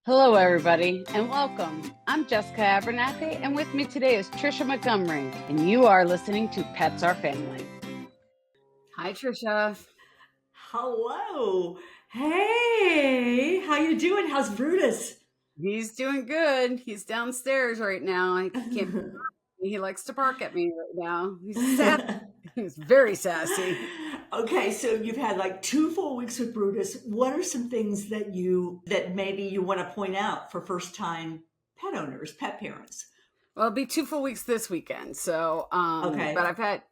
Hello, everybody, and welcome. I'm Jessica Abernathy, and with me today is Tricia Montgomery, and you are listening to Pets Are Family. Hi, Tricia. Hello. Hey, how you doing? How's Brutus? He's doing good. He's downstairs right now. I can't. He likes to bark at me right now. He's sassy. He's very sassy. Okay, so you've had like 2 full weeks with Brutus. What are some things that maybe you want to point out for first time pet owners, pet parents? Well, it'll be 2 full weeks this weekend. So, but Okay. I've had,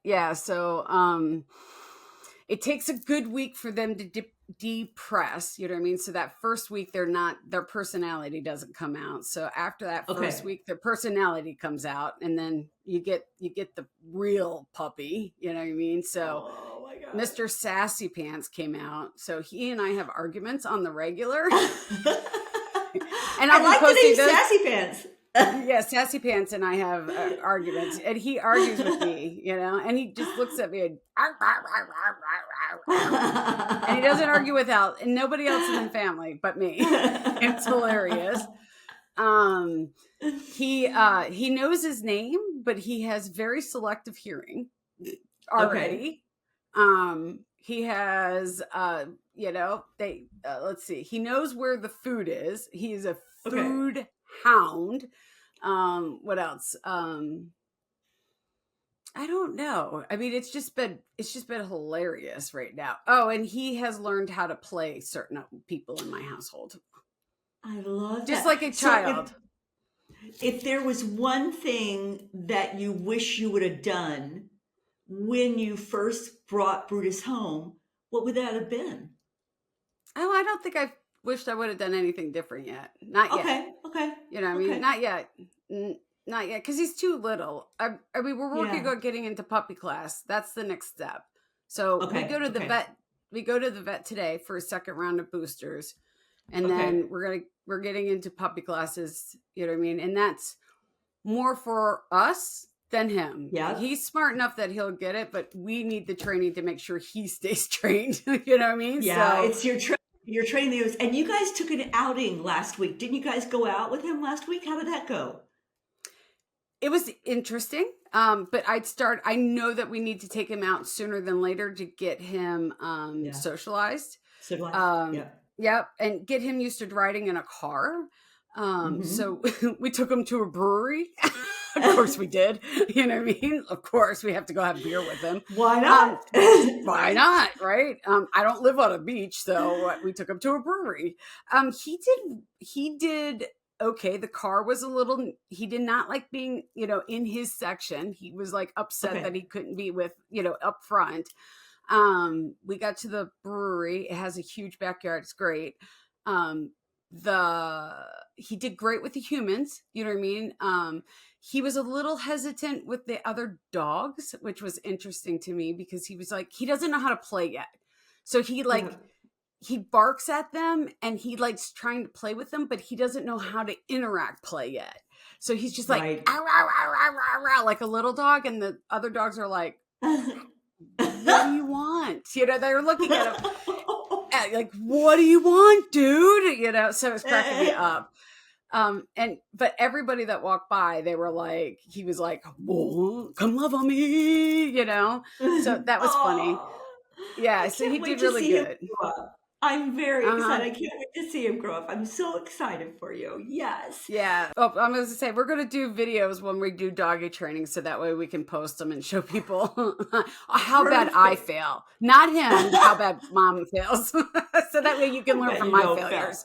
it takes a good week for them to depress, you know what I mean? So that first week, their personality doesn't come out. So after that first Okay. week, their personality comes out, and then you get the real puppy, you know what I mean? So Oh my God. Mr. Sassy Pants came out. So he and I have arguments on the regular. And I I'll be like the posting name those. Sassy Pants. Yeah, Sassy Pants and I have arguments, and he argues with me, and he just looks at me and he doesn't argue without and nobody else in the family but me. It's hilarious. He knows his name, but he has very selective hearing Okay. already. He has let's see, he knows where the food is. He's a Okay. food hound. What else? I don't know. I mean, it's just been hilarious right now. Oh, and he has learned how to play certain people in my household, I love just that. like a So child. if there was one thing that you wish you would have done when you first brought Brutus home, what would that have been? Oh, I don't think I wished I would have done anything different yet. Not yet. Okay, okay, You know what I mean? okay. Not yet. Not yet, because he's too little. I mean, we're working Yeah. on getting into puppy class. That's the next step. So we go Okay, to the okay, vet. We go to the vet today for a second round of boosters, and okay. then we're getting into puppy classes. You know what I mean? And that's more for us than him. Yeah, He's smart enough that he'll get it, but we need the training to make sure he stays trained. You know what I mean? yeah. So It's your training videos, and you guys took an outing last week. Didn't you guys go out with him last week? How did that go? it was interesting. But I know that we need to take him out sooner than later to get him Yeah. socialized. Civilized. Um, Yeah. yep, and get him used to riding in a car. Mm-hmm. So we took him to a brewery. Of course we did. You know what I mean? Of course we have to go have beer with him. Why Um, not? why not? Right? I don't live on a beach, so we took him to a brewery. He did okay. The car was a little, he did not like being, in his section. He was like upset that Okay. he couldn't be with, up front. We got to the brewery. It has a huge backyard. It's great. Um, the He did great with the humans, you know what I mean? He was a little hesitant with the other dogs, which was interesting to me because he was like, he doesn't know how to play yet. So Yeah. he barks at them and he likes trying to play with them, but he doesn't know how to interact play yet. So he's just like, Right. "Ow, ow, ow, ow, ow, ow," like a little dog, and the other dogs are like, what do you want? They're looking at him like, what do you want, dude? So it's cracking me up. But everybody that walked by, they were like, he was like, whoa, come love on me. So that was funny. Oh, Yeah, I so he can't wait did to really see him good. grow up. I'm very Uh-huh. excited. I can't wait to see him grow up. I'm so excited for you. Yes. Yeah. Oh, I'm going to say, we're going to do videos when we do doggy training, so that way we can post them and show people how bad I Perfect. fail. Not him, how bad mom fails. So that way you can I learn bet from you my don't fail. failures.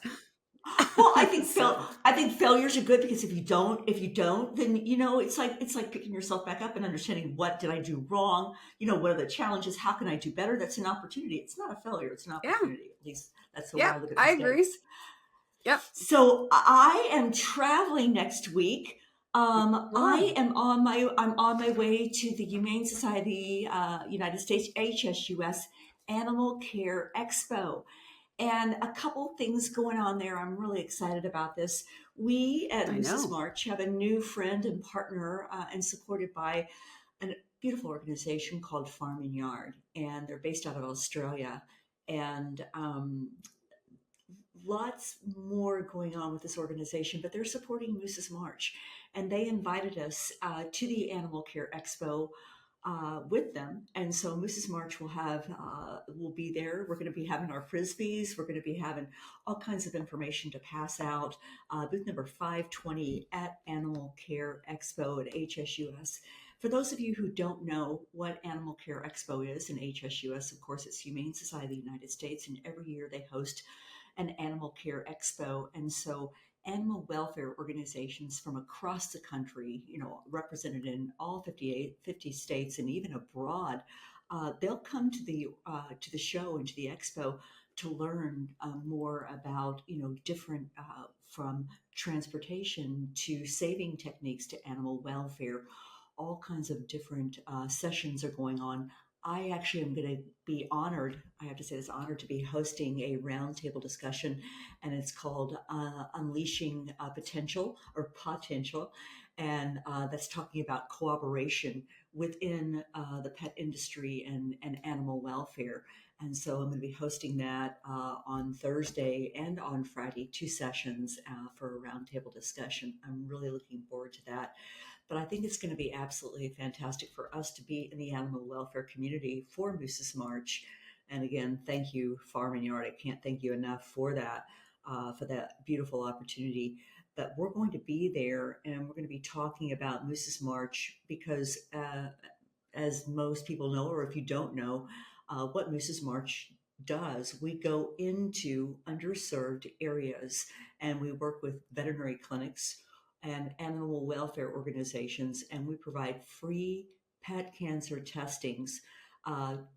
Well, So, I think failures are good because if you don't, then it's like picking yourself back up and understanding what did I do wrong? What are the challenges? How can I do better? That's an opportunity. It's not a failure. It's an yeah. opportunity. At least that's the way Yep. I look at I agree. mistakes. Yep. So I am traveling next week. Cool. I'm on my way to the Humane Society, United States HSUS Animal Care Expo, and a couple things going on there. I'm really excited about this. We at I Mrs. know. March have a new friend and partner, and supported by a beautiful organization called Farm and Yard, and they're based out of Australia. And lots more going on with this organization, but they're supporting Moose's March. And they invited us to the Animal Care Expo with them. And so Mrs. March will be there. We're going to be having our frisbees. We're going to be having all kinds of information to pass out. Booth number 520 at Animal Care Expo at HSUS. For those of you who don't know what Animal Care Expo is in HSUS, of course, it's Humane Society of the United States, and every year they host an Animal Care Expo. And so animal welfare organizations from across the country, represented in all 50 states and even abroad, they'll come to the show and to the expo to learn more about different from transportation to saving techniques to animal welfare. All kinds of different sessions are going on. I actually am going to be honored, I have to say this, honored to be hosting a roundtable discussion, and it's called Unleashing Potential, and that's talking about cooperation within the pet industry and animal welfare. And so I'm going to be hosting that on Thursday and on Friday, 2 sessions for a roundtable discussion. I'm really looking forward to that. But I think it's going to be absolutely fantastic for us to be in the animal welfare community for Moose's March. And again, thank you, Farm and Yard. I can't thank you enough for that beautiful opportunity. But we're going to be there, and we're going to be talking about Moose's March because, as most people know, or if you don't know, what Moose's March does, we go into underserved areas and we work with veterinary clinics and animal welfare organizations, and we provide free pet cancer testings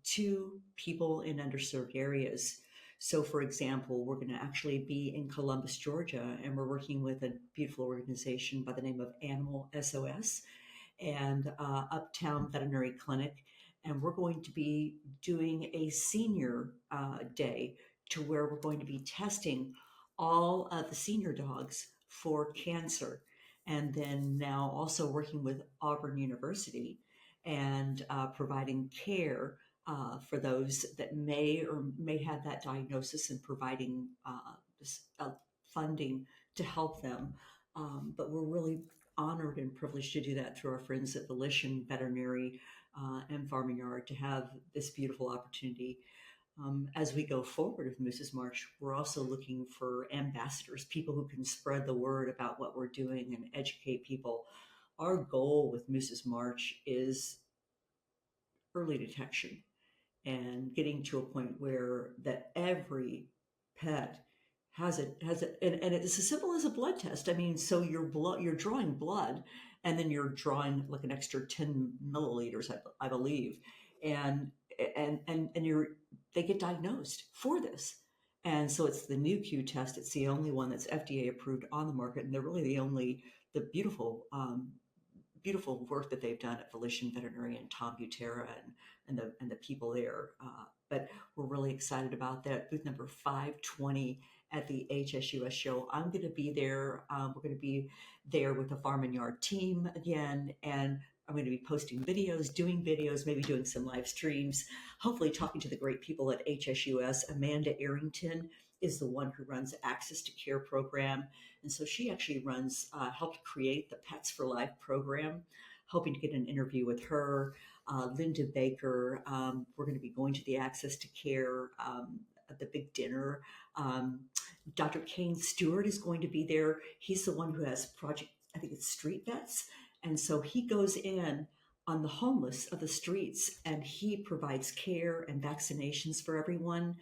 to people in underserved areas. So, for example, we're going to actually be in Columbus, Georgia, and we're working with a beautiful organization by the name of Animal SOS and Uptown Veterinary Clinic. And we're going to be doing a senior day to where we're going to be testing all of the senior dogs for cancer. And then now also working with Auburn University and providing care for those that may have that diagnosis and providing funding to help them. But we're really honored and privileged to do that through our friends at Volition Veterinary and Farm and Yard to have this beautiful opportunity. As we go forward with Moose's March, we're also looking for ambassadors, people who can spread the word about what we're doing and educate people. Our goal with Moose's March is early detection and getting to a point where that every pet has it, and it's as simple as a blood test. I mean, so you're drawing blood, and then you're drawing like an extra 10 milliliters, I believe, and they get diagnosed for this. And so it's the Nu-Q test. It's the only one that's FDA approved on the market, and they're really the beautiful work that they've done at Volition Veterinary and Tom Butera and the people there. But we're really excited about that. Booth number 520 at the HSUS show. I'm going to be there. We're going to be there with the Farm and Yard team again, and I'm going to be posting videos, doing videos, maybe doing some live streams, hopefully talking to the great people at HSUS. Amanda Arrington is the one who runs Access to Care program. And so she actually helped create the Pets for Life program, hoping to get an interview with her. Linda Baker, we're going to be going to the Access to Care at the big dinner. Dr. Kane Stewart is going to be there. He's the one who has project, I think it's Street Vets. And so he goes in on the homeless of the streets and he provides care and vaccinations for everyone.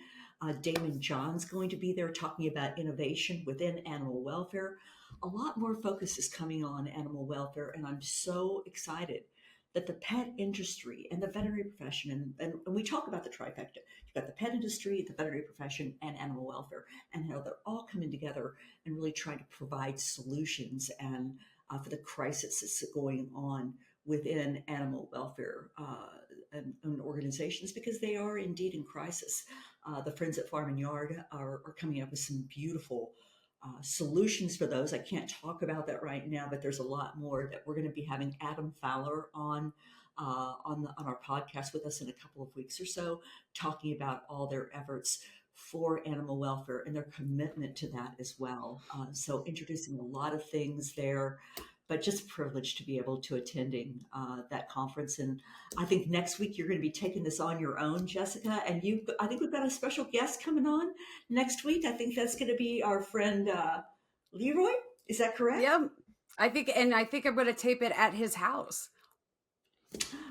Damon John's going to be there talking about innovation within animal welfare. A lot more focus is coming on animal welfare, and I'm so excited that the pet industry and the veterinary profession, and we talk about the trifecta. You've got the pet industry, the veterinary profession, and animal welfare, and how they're all coming together and really trying to provide solutions and for the crisis that's going on within animal welfare and organizations, because they are indeed in crisis. The friends at Farm and Yard are coming up with some beautiful solutions for those. I can't talk about that right now, but there's a lot more that we're going to be having Adam Fowler on our podcast with us in a couple of weeks or so, talking about all their efforts for animal welfare and their commitment to that as well. So introducing a lot of things there, but just privileged to be able to attending that conference. And I think next week you're going to be taking this on your own, Jessica. And I think we've got a special guest coming on next week. I think that's going to be our friend Leroy. Is that correct? Yep. I think I'm going to tape it at his house.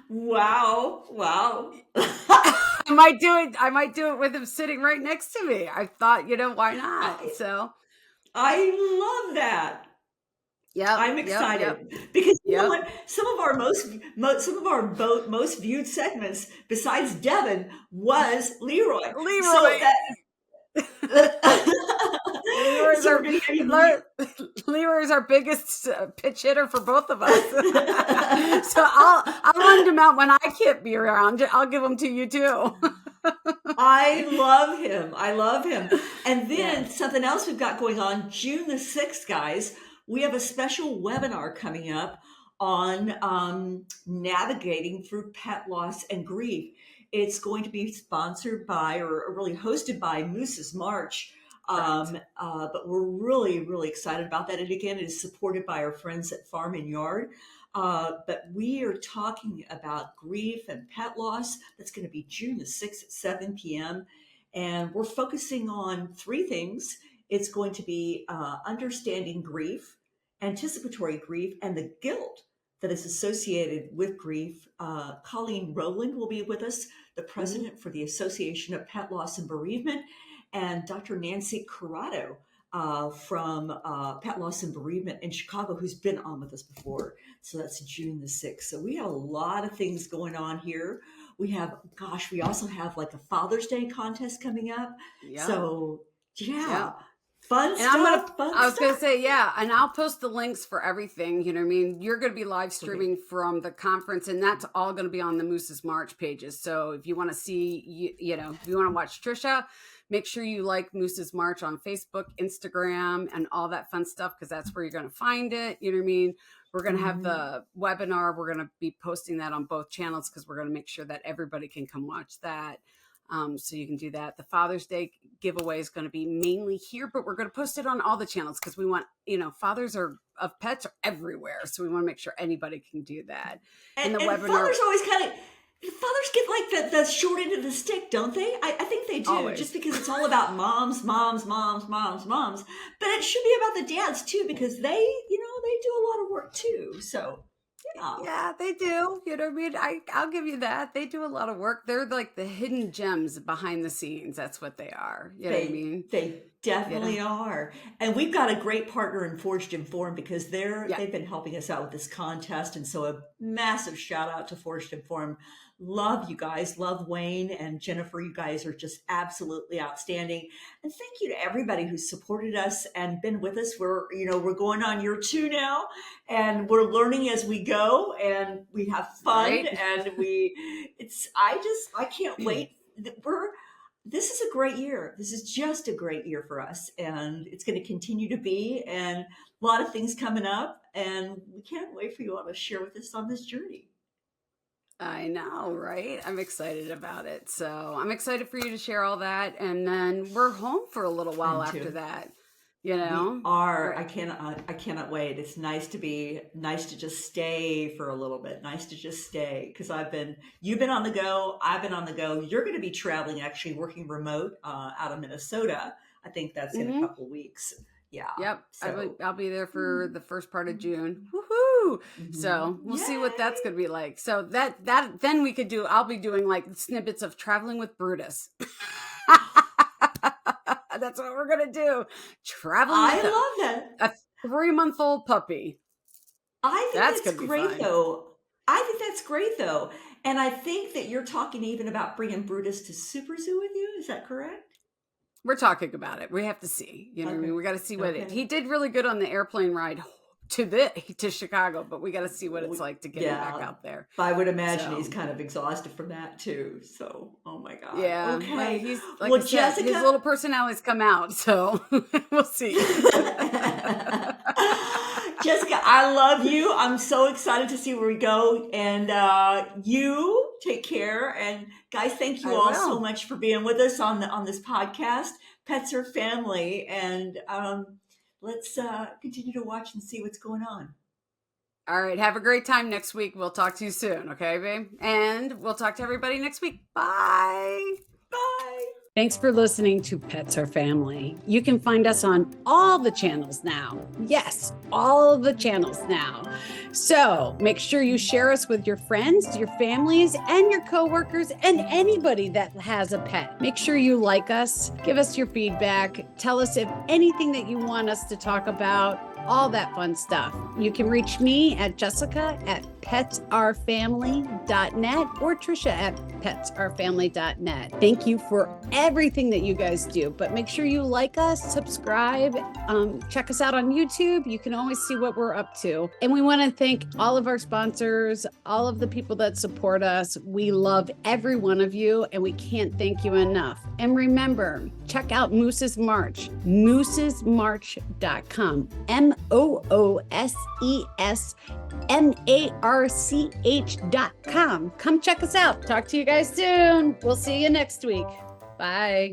Wow. I might do it with him sitting right next to me. I thought, why not? So I love that. Yeah, I'm excited because you know what? Some of our most viewed segments, besides Devin, was Leroy. So Leroy's our biggest pitch hitter for both of us. So I'll lend him out when I can't be around. I'll give him to you too. I love him. And then something else we've got going on, June the 6th, guys. We have a special webinar coming up on navigating through pet loss and grief. It's going to be sponsored by, or really hosted by, Moose's March. But we're really, really excited about that. And again, it is supported by our friends at Farm and Yard. But we are talking about grief and pet loss. That's going to be June the 6th at 7 p.m. And we're focusing on 3 things. It's going to be understanding grief, anticipatory grief, and the guilt that is associated with grief. Colleen Rowland will be with us, the president for the Association of Pet Loss and Bereavement, and Dr. Nancy Corrado from Pet Loss and Bereavement in Chicago, who's been on with us before. So that's June the 6th. So we have a lot of things going on here. We also have like a Father's Day contest coming up. Yeah. So fun stuff. I was going to say, and I'll post the links for everything. You know what I mean? You're going to be live streaming from the conference, and that's all going to be on the Moose's March pages. So if you want to see, if you want to watch Tricia, make sure you like Moose's March on Facebook, Instagram, and all that fun stuff, because that's where you're going to find it. You know what I mean? We're going to have the webinar. We're going to be posting that on both channels because we're going to make sure that everybody can come watch that. So you can do that. The Father's Day giveaway is going to be mainly here, but we're going to post it on all the channels because we want, fathers of pets are everywhere. So we want to make sure anybody can do that. And the webinar. Fathers always fathers get like the short end of the stick, don't they? I think they do, always. Just because it's all about moms. But it should be about the dads too, because they do a lot of work too. So. Yeah, they do. You know what I mean? I'll give you that. They do a lot of work. They're like the hidden gems behind the scenes. That's what they are. You know what I mean? They definitely are. And we've got a great partner in Forged Informed because they've been helping us out with this contest. And so a massive shout out to Forged Informed. Love you guys. Love Wayne and Jennifer. You guys are just absolutely outstanding. And thank you to everybody who's supported us and been with us. We're going on year 2 now, and we're learning as we go, and we have fun, right? And I can't wait. This is a great year. This is just a great year for us, and it's going to continue to be, and a lot of things coming up, and we can't wait for you all to share with us on this journey. I know, right? I'm excited about it. So I'm excited for you to share all that. And then we're home for a little while after that. We are. I cannot wait. It's nice to just stay for a little bit. Nice to just stay because you've been on the go. I've been on the go. You're going to be traveling, actually working remote out of Minnesota. I think that's in a couple weeks. Yeah. Yep. So, I'll be there for the first part of June. Woohoo! So we'll see what that's going to be like. So that then we could I'll be doing like snippets of traveling with Brutus. That's what we're going to do. Traveling with love that. A 3-month-old puppy. I think that's great though. And I think that you're talking even about bringing Brutus to Super Zoo with you. Is that correct? We're talking about it. We have to see. You know what I mean? We got to see what he did really good on the airplane ride to Chicago, but we got to see what it's like to get him back out there. I would imagine he's kind of exhausted from that too. So, oh my God. Yeah. Okay. He's like Jessica, his little personalities come out. So we'll see. Jessica, I love you. I'm so excited to see where we go. And you take care and Guys, thank you I all so will. much for being with us on this podcast. Pets are family, and let's continue to watch and see what's going on. All right. Have a great time next week. We'll talk to you soon. Okay, babe? And we'll talk to everybody next week. Bye. Bye. Thanks for listening to Pets Are Family. You can find us on all the channels now. Yes, all of the channels now. So make sure you share us with your friends, your families, and your coworkers, and anybody that has a pet. Make sure you like us, give us your feedback, tell us if anything that you want us to talk about, all that fun stuff. You can reach me at jessica@petsourfamily.net or Tricia@petsourfamily.net. Thank you for everything that you guys do, but make sure you like us, subscribe, check us out on YouTube. You can always see what we're up to. And we want to thank all of our sponsors, all of the people that support us. We love every one of you, and we can't thank you enough. And remember, check out Moose's March, moosesmarch.com, moosesmarch.com. Come check us out. Talk to you guys soon. We'll see you next week. Bye.